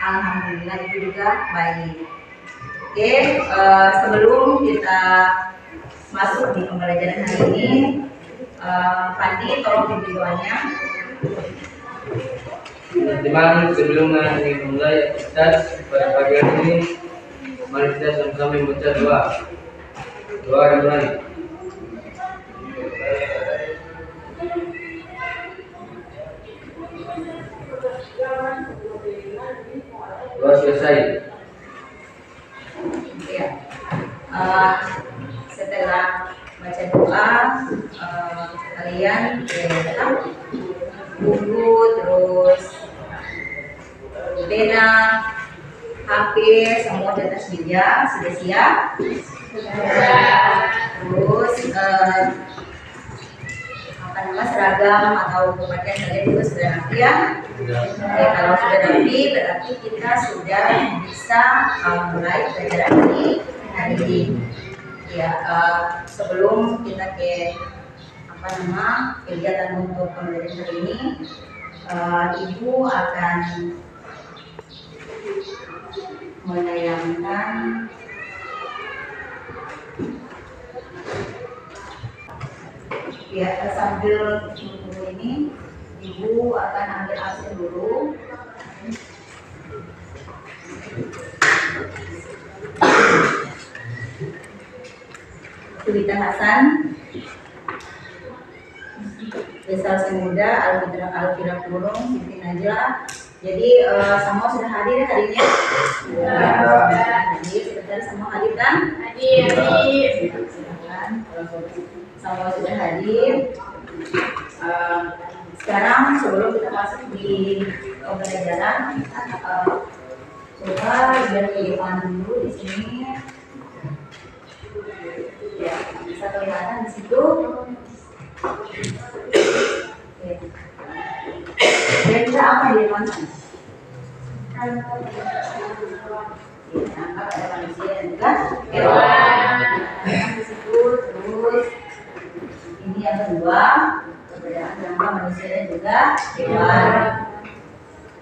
Alhamdulillah itu juga baik. Oke, sebelum kita masuk di pembelajaran hari ini, Fandi tolong pimpin doanya. Teman-teman, sebelum dimulai aktivitas pada pagi hari ini, mari kita sama-sama membaca doa. Doa dimulai. Doa selesai. Ya. Setelah baca doa, kalian buku, terus pena, HP, semua di atas meja sudah siap. Terus seragam atau pakaian kalian juga sudah rapi ya. Oke, kalau sudah rapi berarti kita sudah bisa mulai pelajaran hari ini. Ya, sebelum kita ke kegiatan untuk pembelajaran hari ini, Ibu akan menayangkan ya, sambil menunggu ini Ibu akan ambil absen dulu. Sulita Hasan, Besar Semuda, Alfira Kurung, Siti Najla. Jadi semua sudah hadir hari ini. Jadi sebentar semua hadir kan? Hadir. Silakan. Semua sudah hadir. Sekarang sebelum kita masuk di pembelajaran, coba biar kelihatan dulu di sini. Ya, bisa kelihatan di situ. Benda apa di depan sana? Ada manusia dan juga hewan. Di situ terus ini yang kedua, perbedaan antara manusia dan juga hewan.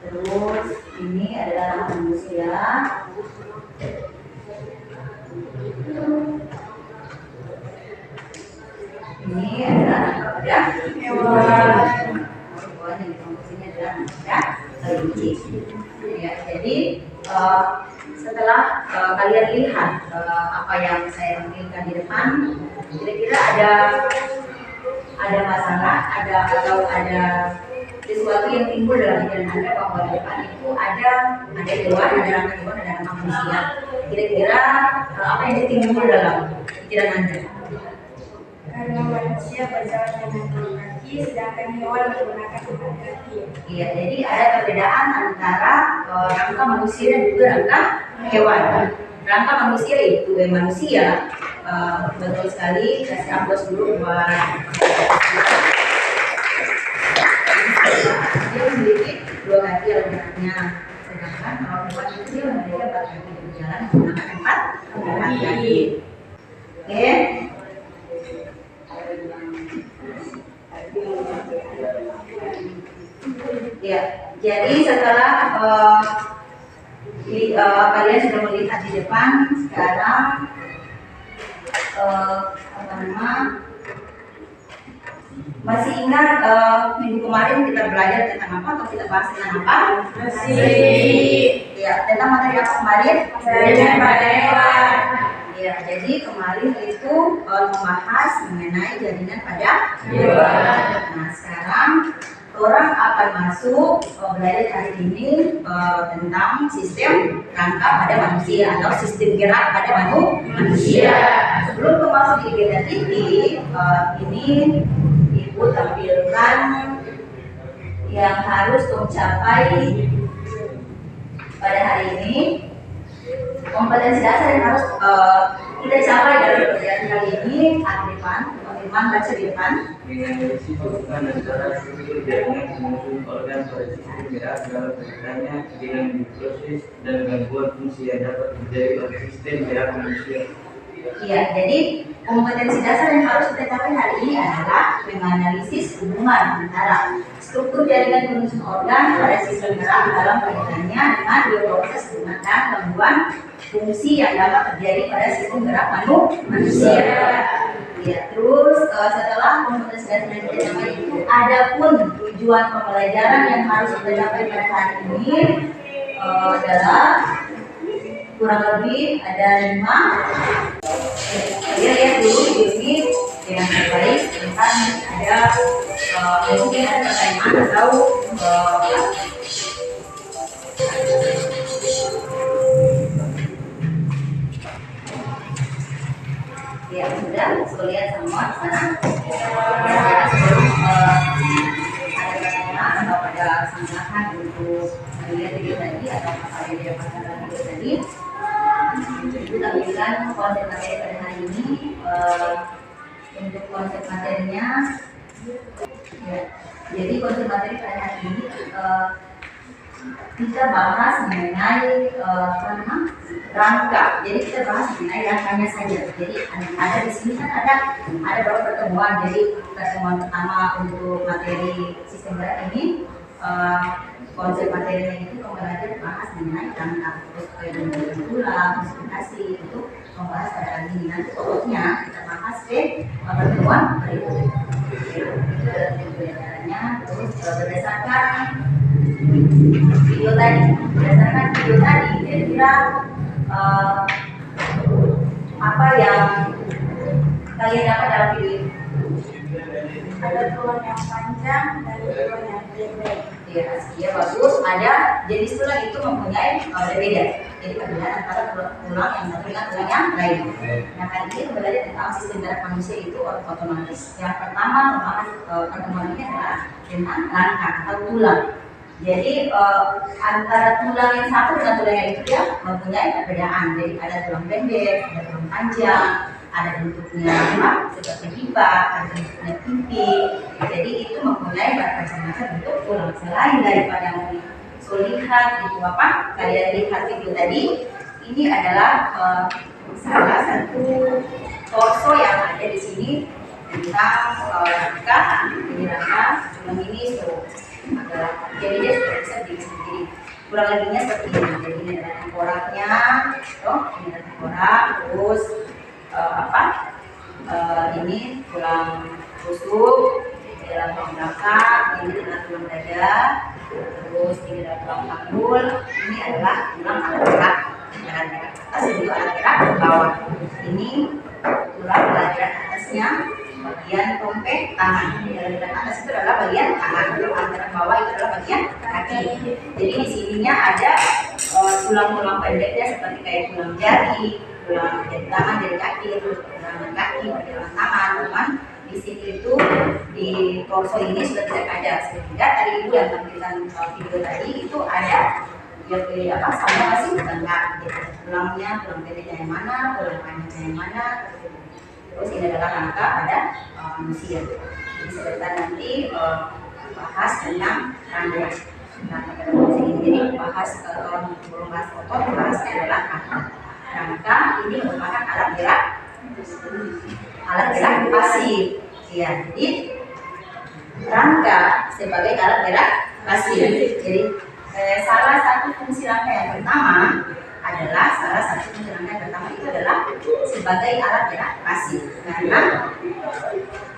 Terus ini adalah manusia. Ini adalah kepada hewan. Hewan yang sini adalah kepada kelinci. Ya, jadi setelah kalian lihat apa yang saya tampilkan di depan, kira-kira ada masalah, atau ada sesuatu yang timbul dalam pikiran Anda bahwa di depan itu ada hewan, ada rangka hewan, ada rangka manusia. Kira-kira apa yang timbul dalam pikiran Anda? Karena manusia berjalan dengan kaki, sedangkan hewan menggunakan kaki. Iya, jadi ada perbedaan antara rangka manusia dan juga rangka hewan. Rangka manusia itu manusia, betul sekali. Kasih aplaus dulu buat dia memiliki dua kaki lengannya, sedangkan kalau hewan itu dia memiliki 4 kaki berjalan menggunakan 4 kaki. Oke. Ya, jadi setelah kalian sudah melihat di depan, sekarang masih ingat minggu kemarin kita belajar tentang apa atau kita bahas tentang apa? Masih. Ya, tentang materi apa kemarin? Jaringan pada hewan. Ya, jadi kemarin itu membahas mengenai jaringan pada hewan. Nah, sekarang orang akan masuk belajar hari ini tentang sistem rangka pada manusia atau sistem gerak pada manusia. Sebelum kita masuk di kegiatan ini Ibu tampilkan yang harus capai pada hari ini. Kompetensi dasar yang harus kita capai dalam pelajaran kali ini ada di depan. Teman-teman baca di depan. Mengenai hubungan antara struktur jaringan menyusun organ pada sistem gerak dalam kaitannya dengan diproses dan gangguan fungsi yang dapat terjadi pada sistem gerak manusia. Iya, jadi kompetensi dasar yang harus kita capai hari ini adalah menganalisis hubungan antara struktur jaringan penyusun organ pada sistem gerak dalam kaitannya dengan dua proses hubungan dan gangguan fungsi yang dapat terjadi pada sistem gerak manusia. Ya, terus setelah kompetensi dasar yang kita capai itu, adapun tujuan pembelajaran yang harus kita capai pada hari ini adalah kurang lebih ada 5. Saya lihat dulu video ini dengan baik, tentang ada mungkin ada pertanyaan atau ya sudah lihat semua sana. Sebelum ada pertanyaan atau ada sanggahan untuk melihat video tadi atau apa yang didapatkan dalam video tadi, kita berikan konsep materi pada hari ini. Untuk konsep materinya, ya, jadi konsep materi pada hari ini kita bahas mengenai rangka. Jadi kita bahas mengenai rangkanya saja. Jadi ada di sini kan ada beberapa pertemuan. Jadi pertemuan pertama untuk materi sistem gerak ini, konsep materinya itu pembelajaran bahas mengenai rangka, terus kayak tulang, konsentrasi itu membahas pada hari ini. Nanti pokoknya kita bahas ke pertemuan berikutnya. Itu adalah pembelajarannya. Terus berdasarkan video tadi, kira-kira apa yang kalian dapat dalam video ini? Ada tulang yang panjang dan tulang yang pendek. Ya, bagus. Ada jenis tulang itu mempunyai berbeda. Jadi perbedaan antara tulang yang satu dengan tulang yang lain. Nah, kali ini kembali tentang sistem gerak manusia itu otomatis. Yang pertama membahas pertemuan ini adalah tentang rangka atau tulang. Jadi antara tulang yang satu dengan tulang yang itu ya mempunyai perbedaan. Jadi ada tulang pendek, ada tulang panjang, ada bentuknya seperti lipat, ada bentuknya pimpin. Jadi itu mempunyai macam-macam bentuk tulang. Selain daripada melihat itu apa? Kalian lihat video tadi, ini adalah salah satu torso yang ada di sini tentang rangka. Ini rangka, tulang ini jadi dia sudah bisa berdiri sendiri. Kurang lebihnya seperti ini. Jadi ini adalah tengkoraknya, ini adalah tengkorak, terus ini tulang rusuk, ini adalah tulang belakang, ini adalah tulang dada, terus ini adalah tulang panggul, ini adalah tulang alat gerak atas dan juga alat gerak bawah. Ini tulang pelajaran atasnya, bagian tompek tangan. Bagian atas itu adalah bagian tangan, antara bawah itu adalah bagian kaki. Jadi di sininya ada tulang-tulang pendeknya seperti kayak tulang jari, tulang jari tangan, jari kaki, terus tulang kaki, tulang tangan, teman. Di sini itu di torso ini sudah tidak ada. Sehingga tadi ibu yang tampilkan video tadi itu ada yang pilih apa sama masih enggak. Tulangnya, tulang pendeknya yang mana, tulang panjangnya yang mana. Terus ini adalah rangka pada manusia. Jadi sebentar nanti bahas tentang rangka. Rangka pada manusia ini. Jadi bahas belum bahas otot, bahasnya adalah rangka. Rangka ini merupakan alat gerak pasif. Ya, jadi rangka sebagai alat gerak pasif. Jadi salah satu fungsi rangka yang pertama itu adalah sebagai alat gerak pasif. Karena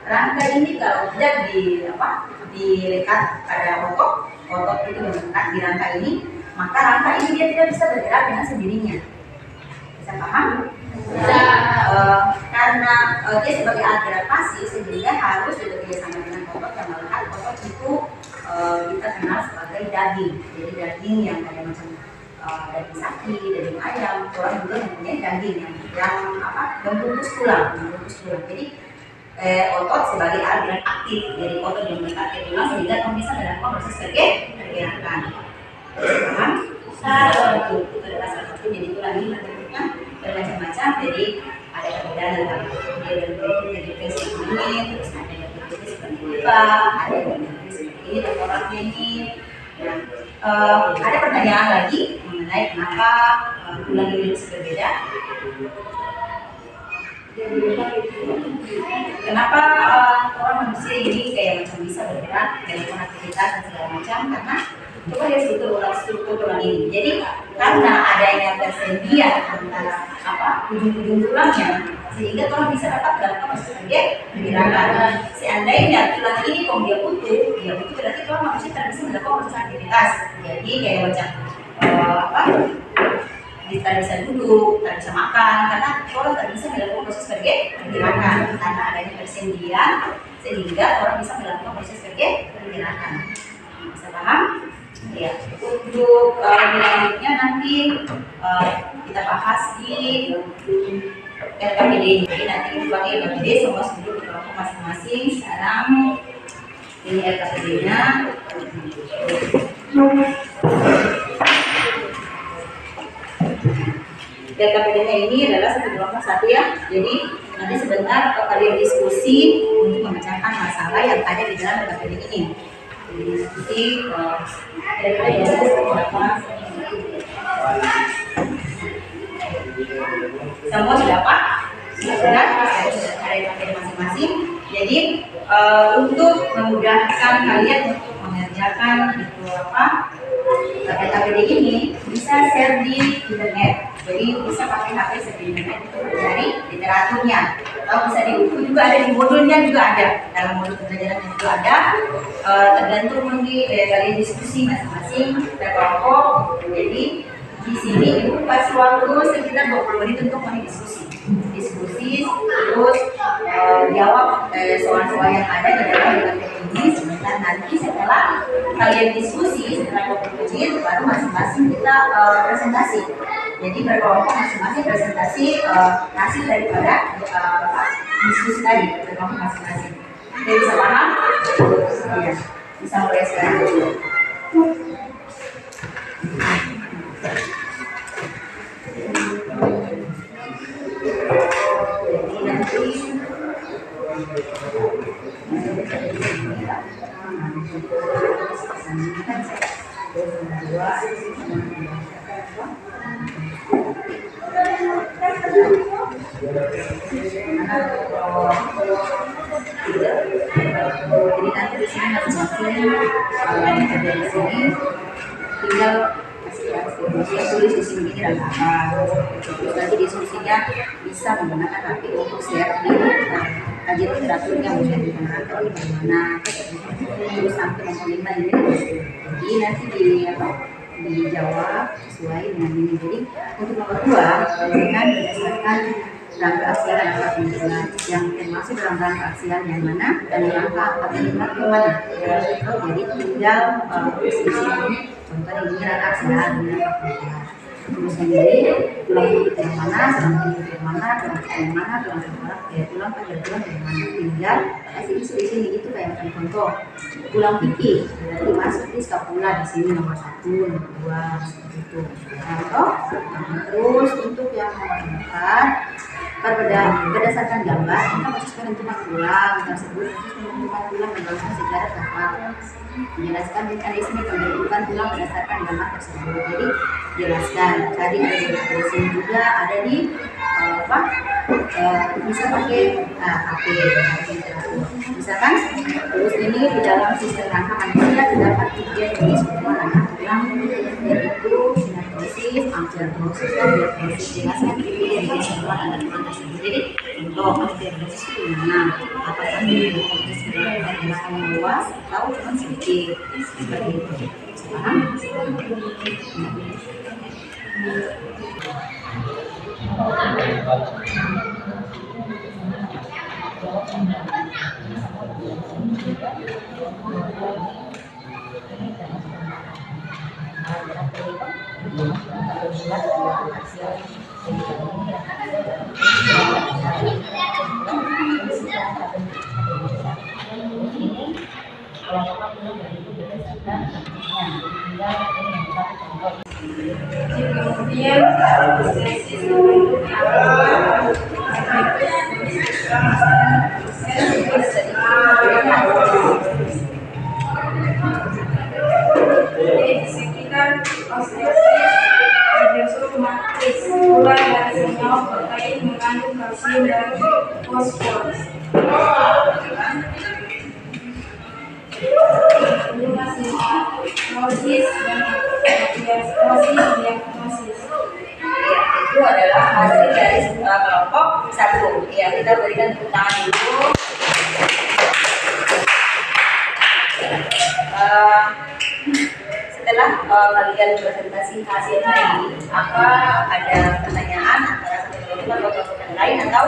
rangka ini kalau tidak dilekat pada otot itu melekat di rangka ini, maka rangka ini dia tidak bisa bergerak dengan sendirinya. Bisa paham? Karena dia sebagai alat gerak pasif, sehingga harus bekerja sama dengan otot yang melekat. Otot itu kita kenal sebagai daging. Jadi daging yang ada macam daging sapi, daging ayam, orang juga mempunyai daging yang membungkus tulang. Jadi otot sebagai alat gerak aktif. Jadi otot yang melekat ke tulang sehingga kamu bisa melakukan proses pergerakan. Paham? Itu adalah salah satu. Jadi tulang ini bentuknya bermacam-macam. Jadi ada perbedaan antara dia dan jadi fungsi ini, terus ada yang bentuknya seperti lipa, ada yang bentuknya seperti ini, tengkoraknya ini. Ada pertanyaan lagi mengenai kenapa tulang ini berbeda? Kenapa orang manusia ini kayak macam bisa bergerak melakukan aktivitas dan segala macam? Karena coba lihat struktur tulang ini. Jadi karena adanya tersedia antara ujung-ujung tulangnya, sehingga tulang bisa dapat melakukan sebagai pergerakan. Seandainya tulang ini kalau dia butuh berarti tulang manusia tidak bisa melakukan proses aktivitas. Jadi kayak macam tidak bisa duduk, tidak bisa makan, karena orang tidak bisa melakukan proses sebagai pergerakan karena adanya persendian, sehingga orang bisa melakukan proses sebagai pergerakan. Bisa paham? Ya. Untuk lanjutnya nanti kita bahas di RKPD. Jadi nanti dibagi RKPD semua duduk di kelompok masing-masing. Sekarang ini RKPD-nya. RKPD-nya ini adalah satu ya. Jadi nanti sebentar kalian diskusi untuk memecahkan masalah yang ada di dalam RKPD ini. Jadi diskusi semua sudah apa? Sudah ada RKPD masing-masing. Jadi untuk memudahkan kalian untuk mengerjakan RKPD ini bisa share di internet. Jadi bisa pakai HP di internet untuk mencari literaturnya. Atau bisa di buku juga ada, di modulnya juga ada. Dalam modul pembelajaran juga ada. Tergantung nanti kalian diskusi masing-masing berkelompok. Jadi di sini ibu kasih waktu sekitar 20 menit untuk mendiskusi. Diskusi terus jawab soal-soal yang ada di dalam RKPD ini. Dan nanti setelah kalian diskusi, setelah 20 menit baru masing-masing kita presentasi. Jadi berkelompok masing-masing presentasi hasil daripada diskusi tadi berkelompok masing-masing. Jadi bisa paham? Ya, bisa mulai sekarang. Jadi nanti jadi nanti di sini masing-masing ada di sini tinggal tulis di sini dan terus nanti diskusinya bisa menggunakan HP untuk share di kajian literaturnya mungkin di mana terus sampai memperlima ini. Jadi nanti dijawab sesuai dengan ini. Jadi untuk nomor 2 dengan berdasarkan rangka aksian atau pengumpulan yang termasuk dalam rangka aksian yang mana dan rangka 45 yang mana. Jadi tinggal diskusi ini. Contohnya ini rangka aksian terus sendiri tulang kulit yang mana, tulang kulit yang mana, tulang yang mana, tulang pada tulang yang mana. Tinggal kasih isu di sini itu kayak macam contoh tulang pipi berarti masuk di skapula di sini nomor 1, nomor 2 seperti itu. Contoh. Terus untuk yang nomor 4 berdasarkan gambar kita khusus menentukan tulang tersebut, khusus menentukan tulang berdasarkan sejarah apa, menjelaskan mekanisme pembentukan tulang berdasarkan gambar tersebut. Jadi jelaskan tadi ada di sini juga ada di bisa pakai HP misalkan. Terus ini di dalam sistem rangka manusia terdapat 3 jenis rangka tulang, yaitu sinartrosis, ankylosis, dan diatrosis. Jelaskan jenis tulang ada tulang tersebut. Jadi untuk ankylosis itu gimana? Apakah ini proses gerakan yang luas atau cuma sedikit seperti itu? Paham? Kemudian sekitar keluar dari senyawa protein mengandung kalsium dan fosfor. Diagnosis dan diagnosis. Itu adalah hasil dari kelompok 1. Ya, kita berikan tepuk tangan dulu. Setelah kalian presentasi hasilnya ini, apa ada pertanyaan antara satu kelompok atau kelompok yang lain, atau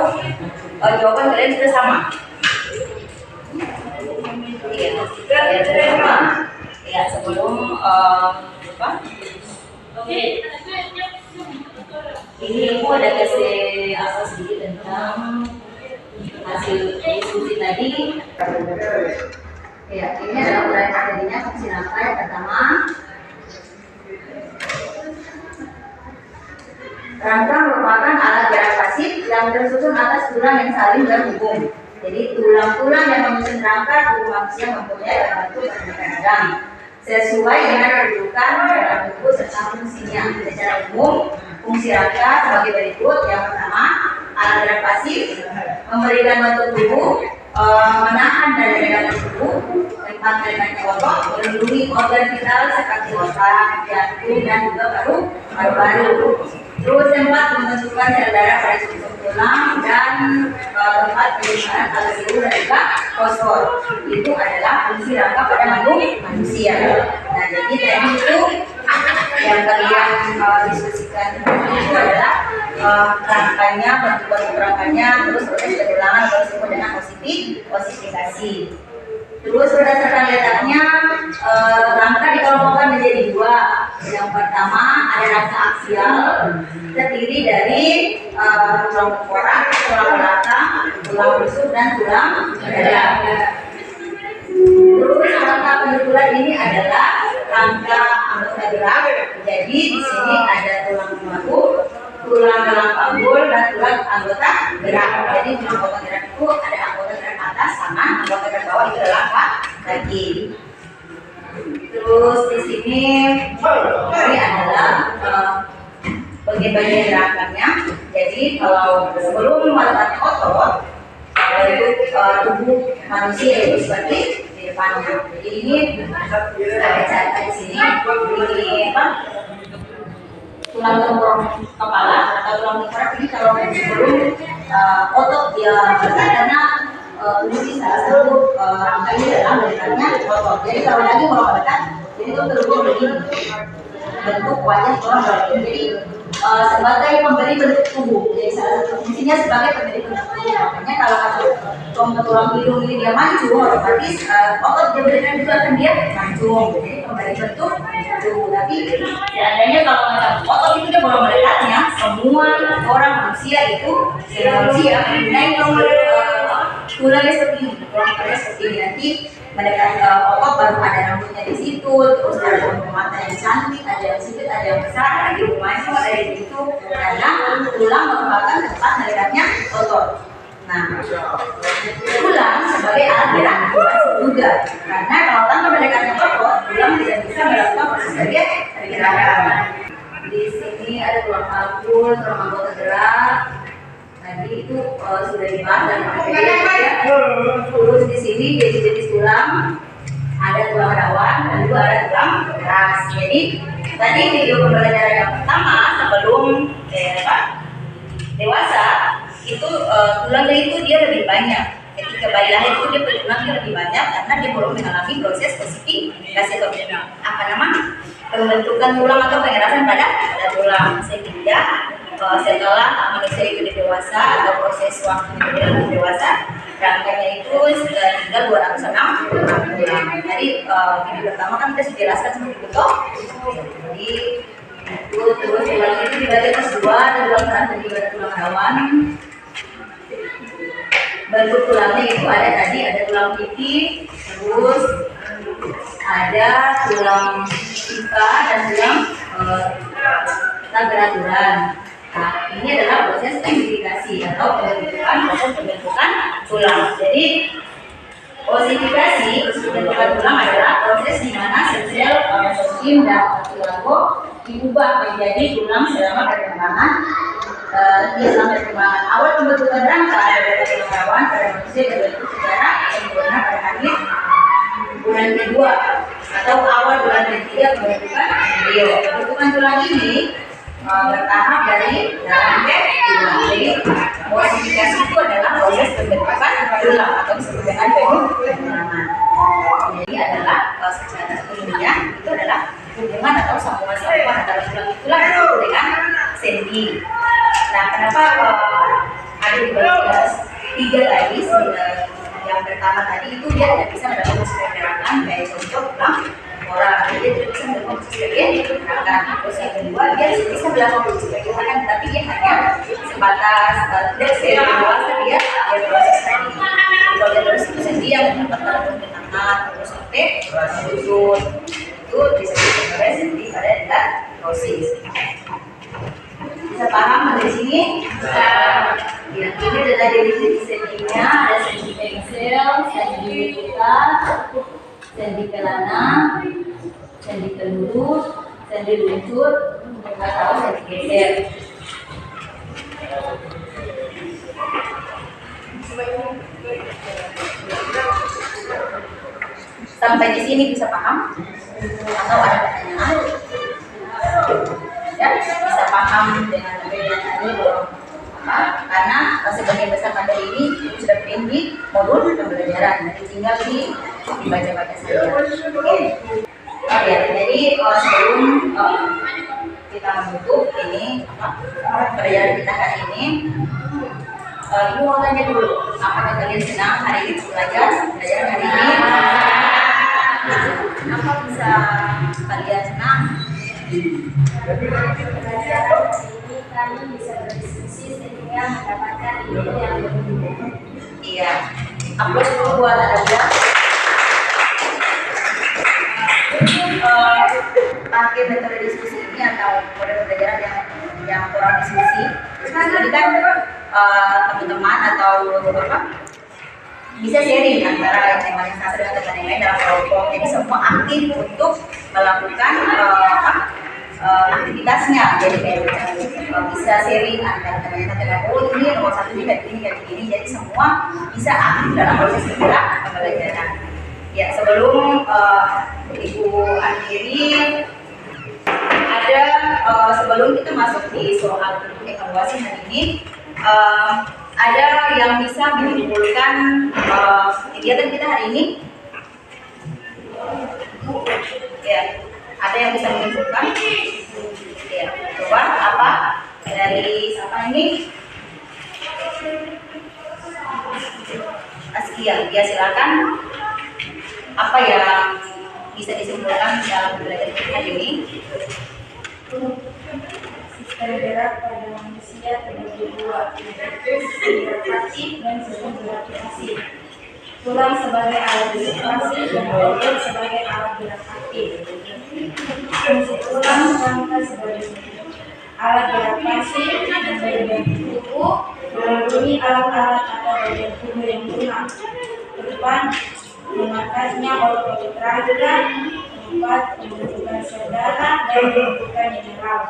jawaban kalian sudah sama? Iya, kalian sudah sama. Ya, sebelum apa? Ini aku ada kasih apa sedikit tentang hasil diskusi tadi. Ya, ini adalah uraian materinya fungsi nangka. Yang pertama, rangka merupakan alat gerak pasif yang tersusun atas tulang yang saling berhubung. Jadi tulang-tulang yang menyusun rangka tubuh manusia mempunyai bentuk beragam sesuai dengan kedudukan dalam tubuh serta fungsinya. Secara umum, fungsi rangka sebagai berikut. Yang pertama, alat gerak pasif memberikan bentuk tubuh, menahan dan menegakkan tubuh, tempat meledaknya otot, melindungi organ vital seperti otak, jantung, dan juga paru-paru. Terus tempat membentukkan sel darah pada sumsum tulang dan tempat penyimpanan kalsium dan juga fosfor. Itu adalah fungsi rangka pada manusia. Nah, jadi tadi itu yang kalian diskusikan itu adalah rangkanya, bentuk rangkanya, terus proses pengulangan atau disebut dengan osifikasi. Terus berdasarkan letaknya, rangka dikelompokkan menjadi 2. Yang pertama ada rangka aksial, terdiri dari tulang tengkorak, tulang belakang, tulang rusuk, dan tulang dada. Terus rangka pendukulan ini adalah rangka anggota gerak. Jadi di sini ada tulang punggung, tulang gelang panggul, dan tulang anggota gerak. Jadi tulang anggota gerak itu ada anggota gerak atas sama anggota gerak bawah, itu adalah kaki. Terus di sini ini adalah bagian-bagian gerakannya. Jadi kalau sebelum meletakkan otot, itu tubuh manusia itu seperti di depannya. Jadi ini ada cara di sini. Ini apa? Tulang tengkorak kepala atau tulang tengkorak ini kalau sebelum otot dia melekat, karena ini salah satu rangka ini adalah melekatnya otot. Jadi kalau lagi mau melekat, jadi itu terhubung begini, bentuk wajah orang lain. Jadi sebagai pemberi bentuk tubuh. Jadi salah satu fungsinya sebagai pemberi bentuk tubuh. Makanya kalau ada tulang hidung ini dia mancung, otomatis otot dia berikan juga akan dia mancung. Jadi pemberi bentuk tubuh. Tapi seandainya kalau macam otot itu dia boleh melekatnya, semua orang manusia itu manusia mempunyai tulangnya seperti ini, tulangnya seperti ini. Nanti mendekat otot baru ada rambutnya di situ, terus ada rambut mata yang cantik, ada yang sipit, ada yang besar, ada di rumahnya, ada di situ, karena tulang merupakan tempat mendekatnya otot. Nah, tulang sebagai alat gerak juga, karena kalau tanpa mendekatnya otot, tulang tidak bisa melakukan proses pergerakan. Di sini ada tulang panggul, tulang anggota gerak. Tadi itu sudah dibahas dan ya. Terus di sini jenis-jenis tulang, ada tulang rawan dan juga ada tulang keras. Jadi tadi video pembelajaran yang pertama sebelum dewasa itu tulangnya itu dia lebih banyak. Ketika bayi lahir itu dia tulangnya lebih banyak karena dia belum mengalami proses osifikasi atau apa namanya pembentukan tulang atau pengerasan pada tulang. Sehingga setelah manusia itu dewasa atau proses waktu menjadi dewasa, rangkanya itu tinggal 206 tulang. Jadi video pertama kan kita sudah jelaskan seperti itu. Jadi itu terus tulang itu dibagi atas 2, ada tulang keras dan juga ada tulang rawan. Bentuk tulangnya itu ada tadi, ada tulang pipi, terus ada tulang pika dan tulang geraturan. Nah, ini adalah proses osifikasi atau proses pembentukan tulang. Jadi Osifikasi bentukan tulang adalah proses di mana sel-sel mesokim dan kartilago diubah menjadi tulang selama perkembangan awal pembentukan rangka pada hewan pada manusia terbentuk secara sempurna pada akhir bulan kedua atau awal bulan ketiga pembentukan embrio. Pembentukan tulang ini bertahap dari dalam tulang. Jadi osifikasi itu adalah proses pembentukan tulang atau disebut dengan pengulangan. Jadi adalah secara ilmiah itu adalah hubungan atau sambungan antara tulang itulah disebut dengan sendi. Nah, kenapa ada di bagian tiga tadi? Yang pertama tadi itu dia tidak bisa mendapatkan pergerakan kayak contoh tulang orang, dia tidak bisa melakukan sebagian gerakan. Terus yang kedua dia bisa melakukan sebagian gerakan, tapi dia hanya sebatas tidak seri dewasa dia proses tadi. Kalau dia terus itu sendiri yang mendapat pada tangan terus sampai lutut itu disebut sebagai sendi pada diagnosis. Bisa paham dari sini? Ya, ini adalah definisi sendinya, ada sendi pengsel, sendi buta, sendi kelana, sendi kelurus, sendi luncur, atau sendi geser. Sampai di sini bisa paham? Atau ada pertanyaan? Ya, bisa paham dengan perbedaan ini karena sebagian besar materi ini sudah di modul pembelajaran, jadi tinggal dibaca-baca saja. Oke. Jadi sebelum kita menutup ini pelajaran kita hari ini, ibu mau tanya dulu, apakah kalian senang hari ini belajar hari ini? Apa bisa kalian senang? Kami bisa berdiskusi sehingga mendapatkan ide yang berbeda. Iya, aplaus dulu buat Anda. Pakai metode diskusi ini atau metode pembelajaran yang kurang diskusi. Jadi kan teman-teman atau apa bisa sharing antara yang satu dengan teman yang lain dalam kelompok. Jadi semua aktif untuk melakukan aktivitasnya. Jadi kayak bisa sharing antara teman-teman dengan ini nomor satu ini kayak gini. Jadi semua bisa aktif dalam proses pembelajaran. Ya, sebelum Ibu akhiri ada sebelum kita masuk di soal evaluasi hari ini, ada yang bisa menyimpulkan kegiatan kita hari ini? Ya, ada yang bisa menyimpulkan? Ya, coba apa dari siapa ini? Askia, ya silakan. Apa yang bisa disimpulkan dalam pembelajaran kita hari ini? Sistem gerak pada manusia terbagi dua, sistem gerak pasif dan sistem gerak aktif. Tulang sebagai alat gerak pasif dan otot sebagai alat gerak aktif. Fungsi tulang rangka sebagai alat gerak pasif dan bagian tubuh melindungi alat-alat atau bagian tubuh yang lunak. Depan mengatasinya otot rangka, empat pembentukan sel darah dan pembentukan mineral.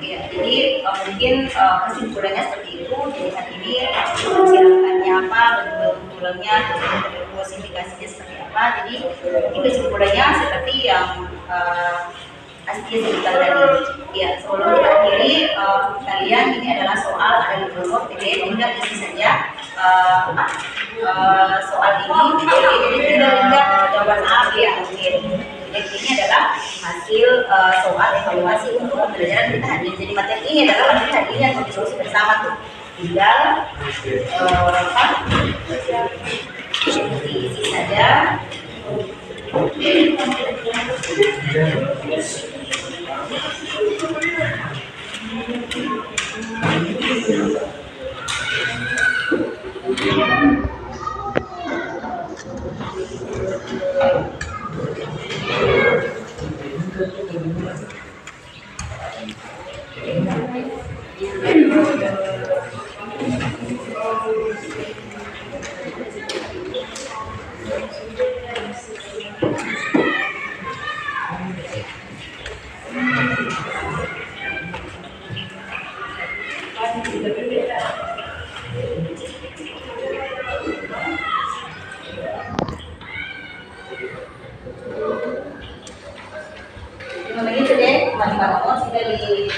Ya, jadi mungkin kesimpulannya seperti itu. Jadi saat ini silakannya apa, bentuk tulangnya, klasifikasinya seperti apa. Jadi ini kesimpulannya seperti yang Askia sebutkan tadi. Ya, sebelum kita akhiri, kalian ini adalah soal ada di kelompok TD, tinggal isi saja soal ini. Jadi tinggal jawaban A, B, atau C. Jadi ini adalah hasil soal evaluasi untuk pembelajaran kita hari ini. Jadi materi ini adalah materi hari ini yang kita diskusi bersama tuh. Tinggal diisi saja. seperti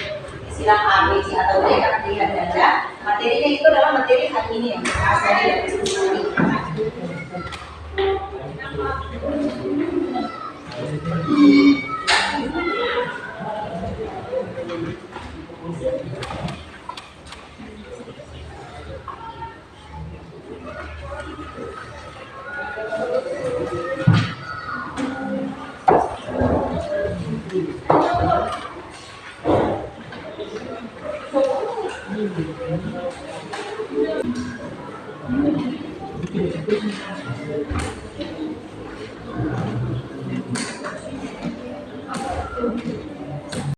istilah A, B, C atau D kan pilihan ganda. Materinya itu adalah materi hari ini yang kita pelajari dan diskusi.